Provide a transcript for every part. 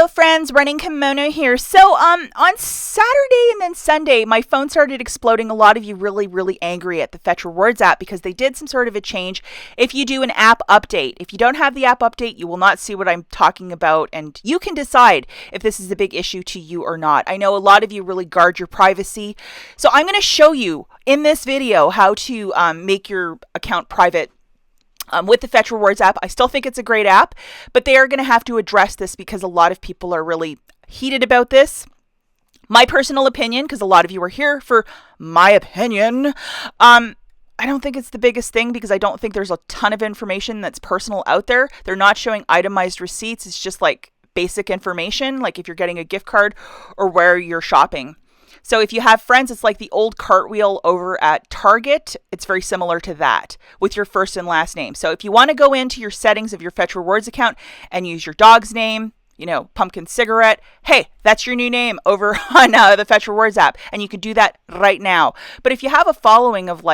Hello friends, Running Kimono here. So on Saturday and then Sunday, my phone started exploding. A lot of you really angry at the Fetch Rewards app because they did some sort of a change. If you do an app update, if you don't have the app update, you will not see what I'm talking about, and you can decide if this is a big issue to you or not. I know a lot of you really guard your privacy, so I'm going to show you in this video how to make your account private with the Fetch Rewards app. I still think it's a great app, but they are going to have to address this because a lot of people are really heated about this. My personal opinion, because a lot of you are here for my opinion, I don't think it's the biggest thing because I don't think there's a ton of information that's personal out there. They're not showing itemized receipts. It's just like basic information, like if you're getting a gift card or where you're shopping. So if you have friends, it's like the old cartwheel over at Target. It's very similar to that with your first and last name. So if you want to go into your settings of your Fetch Rewards account and use your dog's name, Pumpkin Cigarette, hey, that's your new name over on the Fetch Rewards app. And you can do that right now. But if you have a following of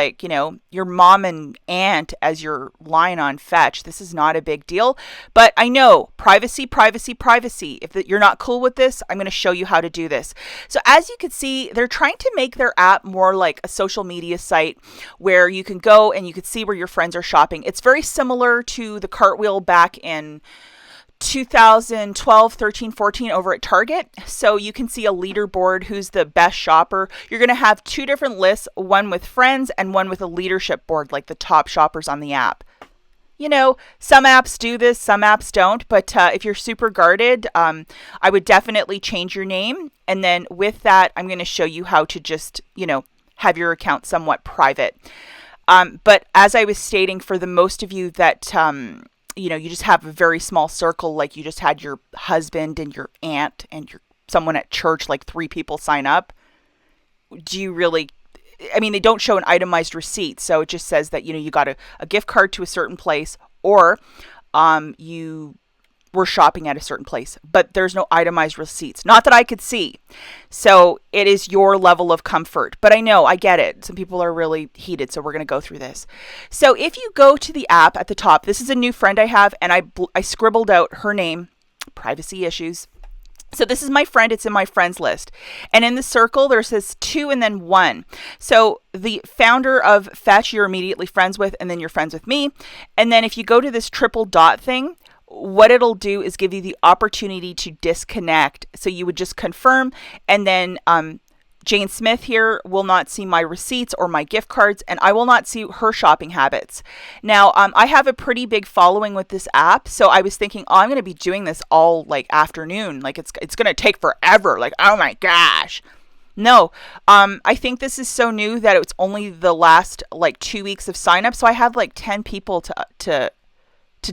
your mom and aunt as your line on Fetch, this is not a big deal. But I know privacy. If you're not cool with this, I'm going to show you how to do this. So as you can see, they're trying to make their app more like a social media site where you can go and you can see where your friends are shopping. It's very similar to the cartwheel back in 2012, 13, 14 over at Target. So you can see a leaderboard, who's the best shopper. You're going to have two different lists, one with friends and one with a leadership board, like the top shoppers on the app. Some apps do this, some apps don't, but if you're super guarded, I would definitely change your name. And then with that, I'm going to show you how to just, have your account somewhat private. But as I was stating, for the most of you that, you just have a very small circle, like you just had your husband and your aunt and someone at church, like 3 people sign up. Do you really, they don't show an itemized receipt. So it just says that, you got a gift card to a certain place, or you were shopping at a certain place, but there's no itemized receipts. Not that I could see. So it is your level of comfort. But I get it. Some people are really heated, so we're going to go through this. So if you go to the app at the top, this is a new friend I have, and I scribbled out her name, privacy issues. So this is my friend. It's in my friends list. And in the circle, there says 2 and then 1. So the founder of Fetch, you're immediately friends with, and then you're friends with me. And then if you go to this triple dot thing, what it'll do is give you the opportunity to disconnect. So you would just confirm, and then Jane Smith here will not see my receipts or my gift cards, and I will not see her shopping habits. Now, I have a pretty big following with this app, so I was thinking, I'm going to be doing this all afternoon. It's going to take forever. Oh my gosh. No, I think this is so new that it's only the last 2 weeks of sign up. So I have 10 people to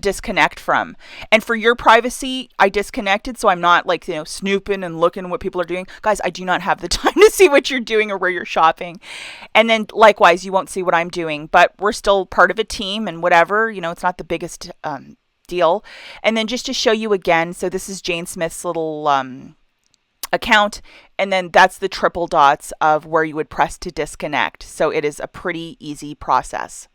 disconnect from. And for your privacy, I disconnected, so I'm not snooping and looking at what people are doing. Guys, I do not have the time to see what you're doing or where you're shopping. And then likewise, you won't see what I'm doing, but we're still part of a team and whatever, it's not the biggest deal. And then just to show you again, so this is Jane Smith's little account, and then that's the triple dots of where you would press to disconnect. So it is a pretty easy process.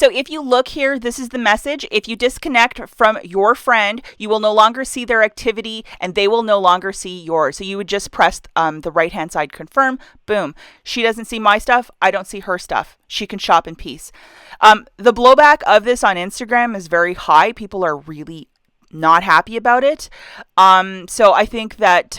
So if you look here, this is the message. If you disconnect from your friend, you will no longer see their activity and they will no longer see yours. So you would just press the right-hand side confirm. Boom. She doesn't see my stuff. I don't see her stuff. She can shop in peace. The blowback of this on Instagram is very high. People are really not happy about it. So I think that,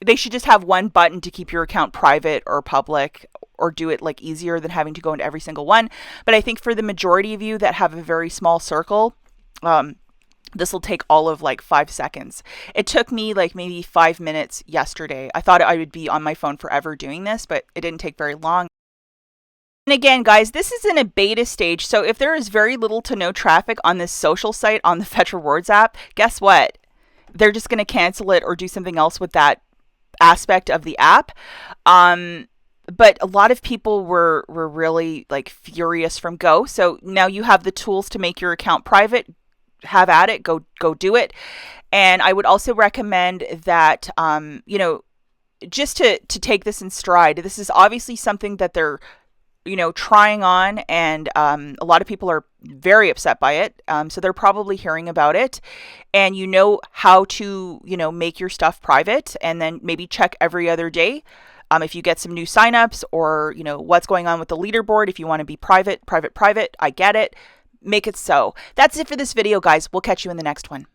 they should just have one button to keep your account private or public, or do it easier than having to go into every single one. But I think for the majority of you that have a very small circle, this will take all of 5 seconds. It took me maybe 5 minutes yesterday. I thought I would be on my phone forever doing this, but it didn't take very long. And again, guys, this is in a beta stage. So if there is very little to no traffic on this social site on the Fetch Rewards app, guess what? They're just going to cancel it or do something else with that aspect of the app. But a lot of people were really furious from go. So now you have the tools to make your account private. Have at it. Go do it. And I would also recommend that, just to take this in stride. This is obviously something that they're trying on, and a lot of people are very upset by it. So they're probably hearing about it, and you know how to, make your stuff private, and then maybe check every other day. If you get some new signups, or what's going on with the leaderboard. If you want to be private, I get it. Make it so. That's it for this video, guys. We'll catch you in the next one.